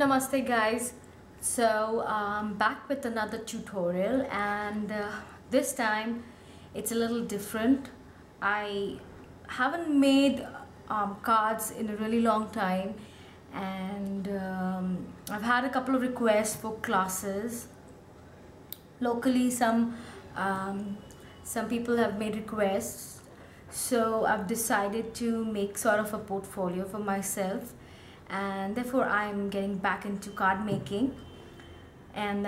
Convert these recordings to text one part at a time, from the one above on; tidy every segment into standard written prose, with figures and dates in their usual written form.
Namaste guys. So back with another tutorial, and this time it's a little different. I haven't made cards in a really long time, and I've had a couple of requests for classes locally. Some people have made requests, so I've decided to make sort of a portfolio for myself, and therefore I'm getting back into card making. And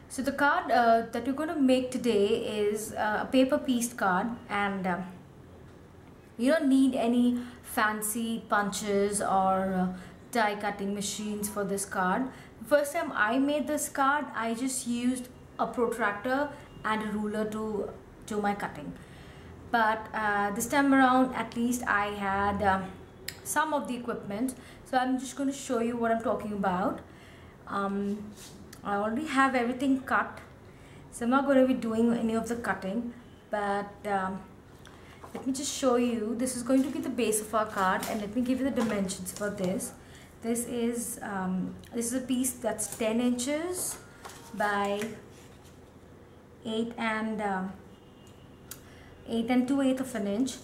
so the card that we're going to make today is a paper pieced card, and you don't need any fancy punches or die cutting machines for this card. First time I made this card, I just used a protractor and a ruler to do my cutting, but this time around at least I had some of the equipment, so I'm just going to show you what I'm talking about. I already have everything cut, so I'm not going to be doing any of the cutting, but let me just show you. This is going to be the base of our card, and let me give you the dimensions for this. This is a piece that's 10 inches by 8 and 2/8 of an inch,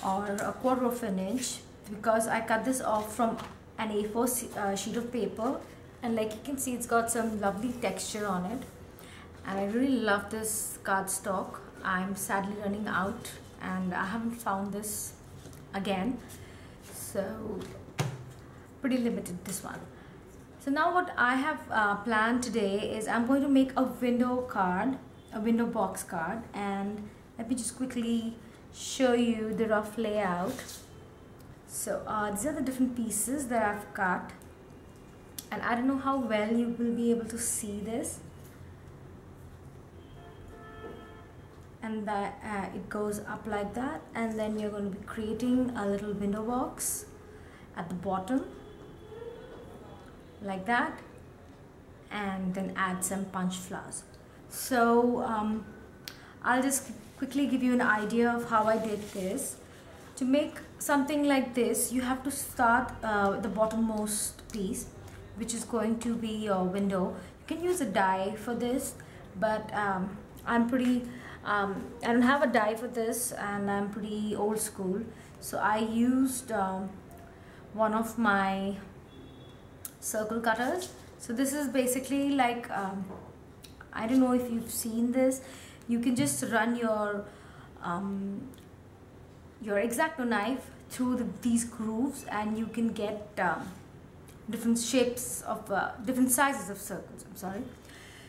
or a 1/4 of an inch, because I cut this off from an A4 sheet of paper, and like you can see, it's got some lovely texture on it, and I really love this cardstock. I'm sadly running out, and I haven't found this again, so pretty limited this one. So now what I have planned today is I'm going to make a window card, a window box card, and let me just quickly show you the rough layout. So these are the different pieces that I've cut, and I don't know how well you will be able to see this, and that it goes up like that, and then you're going to be creating a little window box at the bottom like that, and then add some punch flowers. So I'll just quickly give you an idea of how I did this. To make something like this, you have to start with the bottommost piece, which is going to be your window. You can use a die for this, but I don't have a die for this, and I'm pretty old school, so I used one of my circle cutters. So this is basically like, I don't know if you've seen this. You can just run your X-Acto knife through these grooves, and you can get different shapes of different sizes of circles. I'm sorry.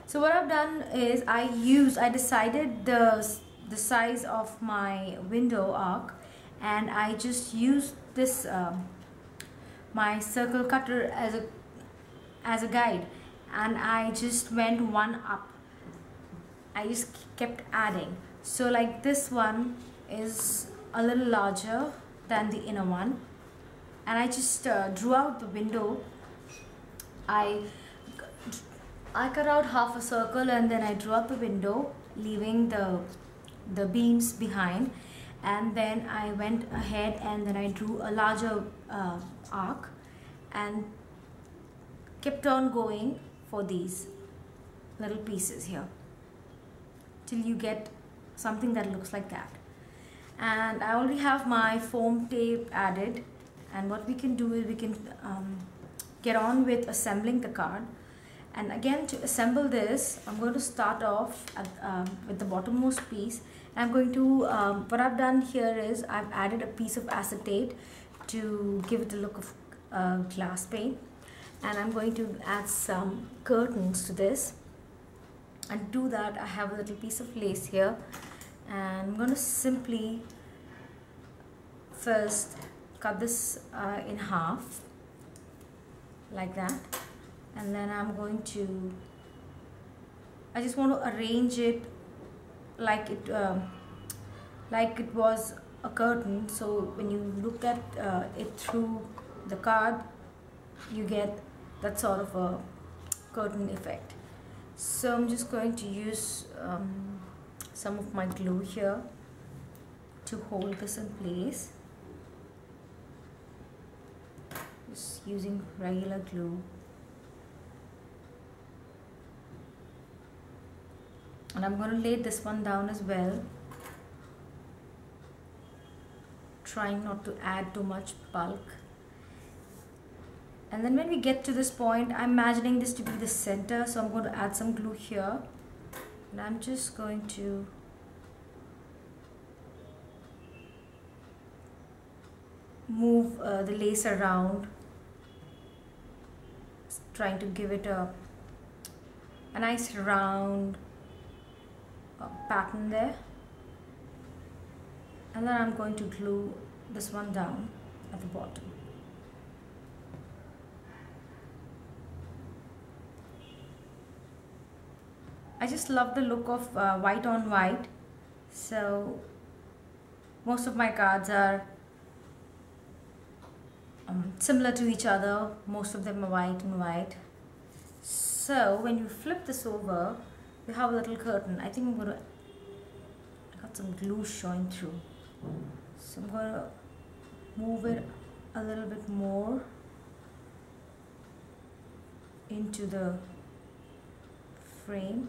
So what I've done is I decided the size of my window arc, and I just used this my circle cutter as a guide, and I just went one up. I just kept adding. So like this one is a little larger than the inner one, and I just drew out the window. I cut out half a circle, and then I drew out the window, leaving the beams behind, and then I went ahead and then I drew a larger arc, and kept on going for these little pieces here till you get something that looks like that. And I already have my foam tape added, and what we can do is we can get on with assembling the card. And again, to assemble this, I'm going to start off with the bottommost piece. I'm going to what I've done here is I've added a piece of acetate to give it a look of glass pane, and I'm going to add some curtains to this. And to do that, I have a little piece of lace here, and I'm going to simply first cut this in half like that, and then I just want to arrange it like it was a curtain, so when you look at it through the card, you get that sort of a curtain effect. So I'm just going to use some of my glue here to hold this in place. Just using regular glue And I'm going to lay this one down as well, trying not to add too much bulk. And then when we get to this point, I'm imagining this to be the center, so I'm going to add some glue here, and I'm just going to move the lace around, trying to give it a nice round pattern there. And then I'm going to glue this one down at the bottom. I just love the look of white on white, so most of my cards are similar to each other. Most of them are white and white. So when you flip this over, you have a little curtain. I think I got some glue showing through, so I'm going to move it a little bit more into the frame.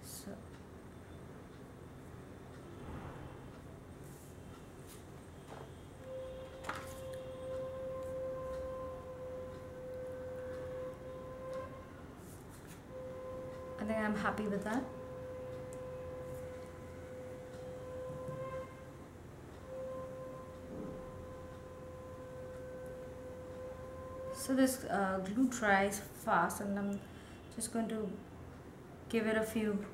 So I think I'm happy with that. So this glue dries fast, and I'm just going to give it a few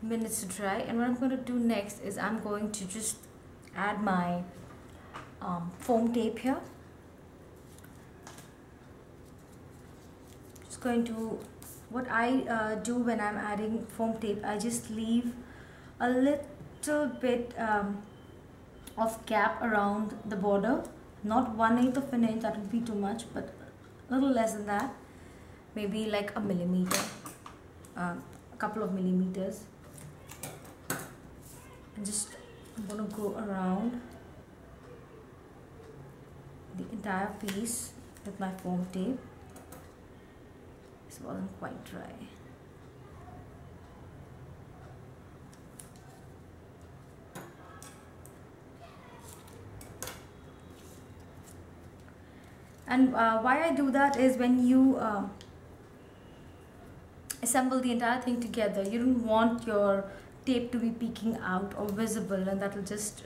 minutes to dry. And what I'm going to do next is I'm going to just add my foam tape here. Just going to, what I do when I'm adding foam tape, I just leave a little bit of gap around the border. Not 1/8 of an inch, that would be too much, but a little less than that, maybe like a millimeter, a couple of millimeters. And just I'm going to go around the entire piece with my foam tape. This wasn't quite dry. And why I do that is when you assemble the entire thing together, you don't want your tape to be peeking out or visible, and that will just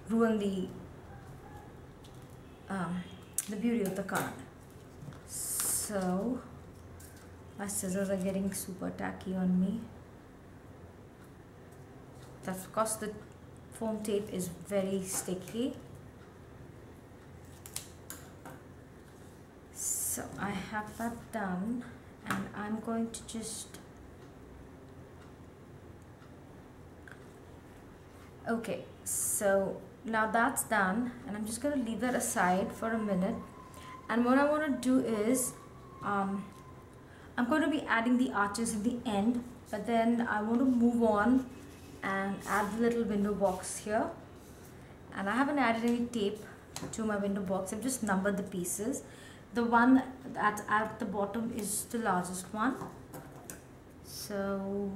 ruin the beauty of the card. So my scissors are getting super tacky on me. That's because the foam tape is very sticky. So I have that done, and I'm going to just, okay, so now that's done, and I'm just going to leave that aside for a minute. And what I want to do is I'm going to be adding the arches in the end, but then I want to move on and add the little window box here. And I haven't added any tape to my window box. I've just numbered the pieces. The one that's at the bottom is the largest one. So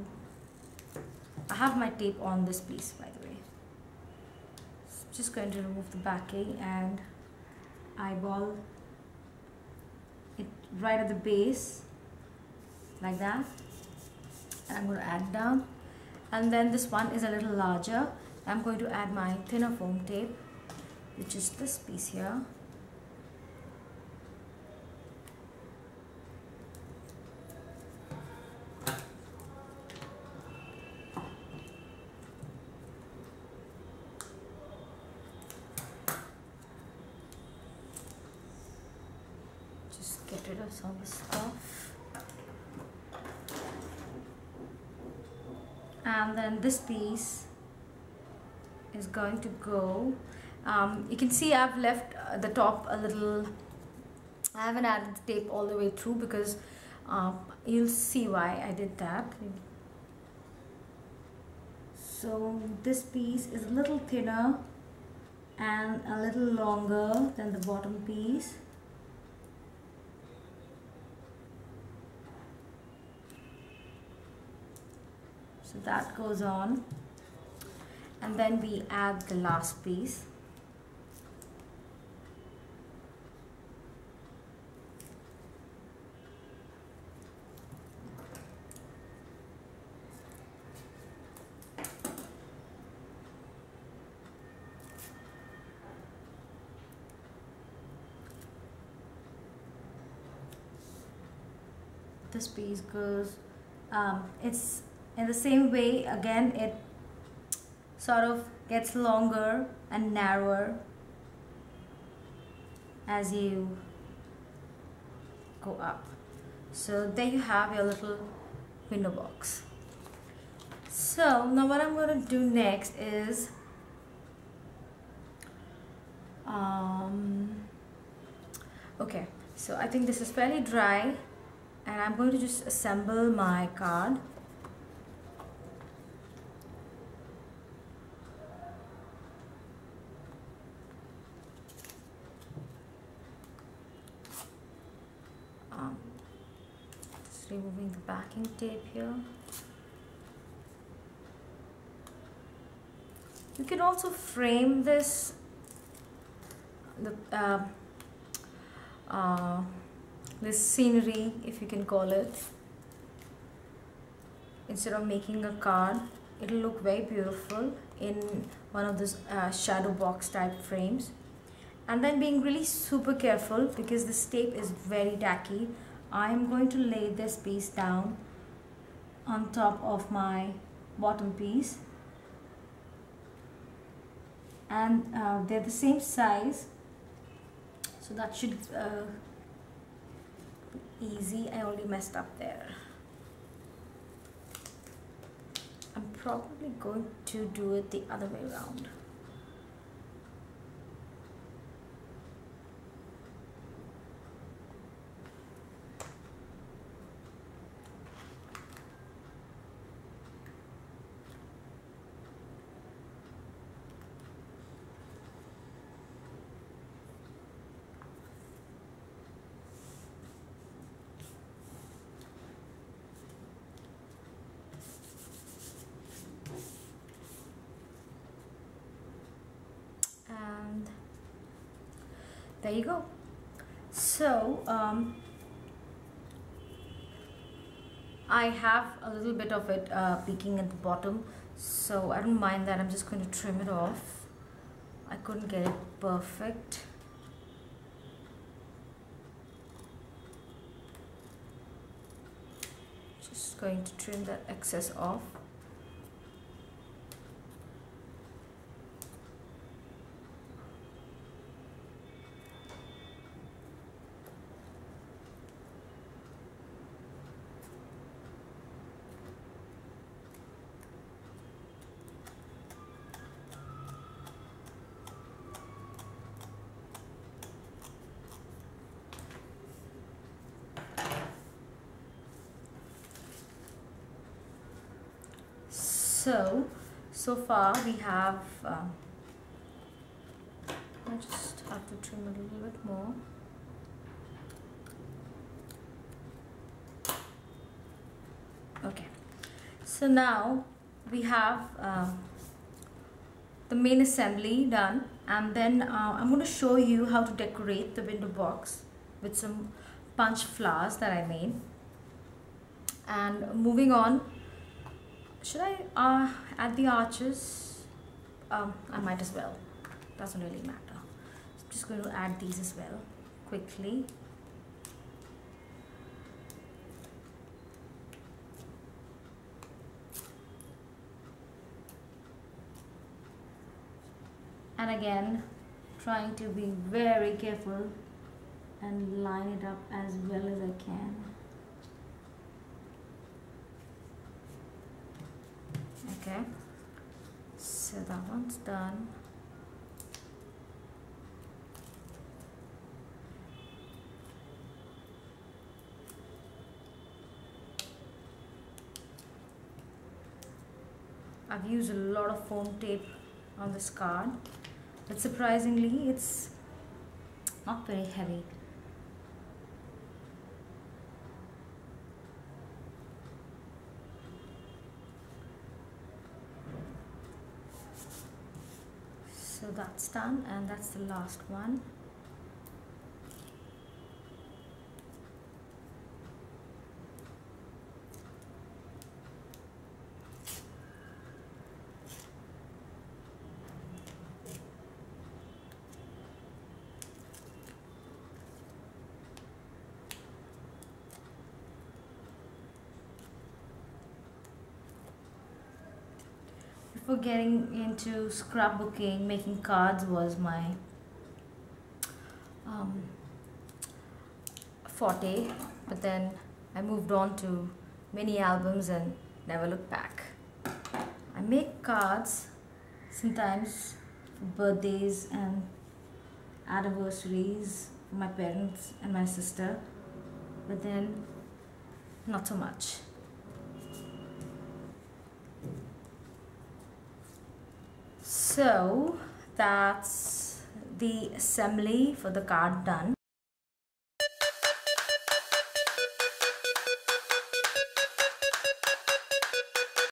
I have my tape on this piece, by the way. So I'm just going to remove the backing and eyeball it right at the base, like that. And I'm going to add down. And then this one is a little larger. I'm going to add my thinner foam tape, which is this piece here. Get rid of some of the stuff. And then this piece is going to go, you can see I've left the top a little, I haven't added the tape all the way through because you'll see why I did that. So this piece is a little thinner and a little longer than the bottom piece. So that goes on, and then we add the last piece. This piece goes, it's in the same way again, it sort of gets longer and narrower as you go up. So there you have your little window box. So now what I'm going to do next is okay, so I think this is fairly dry, and I'm going to just assemble my card. Just removing the backing tape here. You can also frame this this scenery, if you can call it. Instead of making a card, it'll look very beautiful in one of those shadow box type frames. And then being really super careful, because this tape is very tacky, I'm going to lay this piece down on top of my bottom piece, and they're the same size, so that should be easy. I only messed up there. I'm probably going to do it the other way around. There you go. So I have a little bit of it peeking at the bottom, so I don't mind that. I'm just going to trim it off. I couldn't get it perfect. Just going to trim that excess off. So far we have, I just have to trim a little bit more. Okay, so now we have the main assembly done, and then I'm going to show you how to decorate the window box with some punch flowers that I made. And moving on, should I add the arches? I might as well, doesn't really matter. So I'm just going to add these as well quickly. And again, trying to be very careful and line it up as well as I can. Okay, so that one's done. I've used a lot of foam tape on this card, but surprisingly it's not very heavy. So that's done, and that's the last one. Before getting into scrapbooking, making cards was my forte, but then I moved on to mini albums and never looked back. I make cards sometimes for birthdays and anniversaries for my parents and my sister, but then not so much. So that's the assembly for the card done.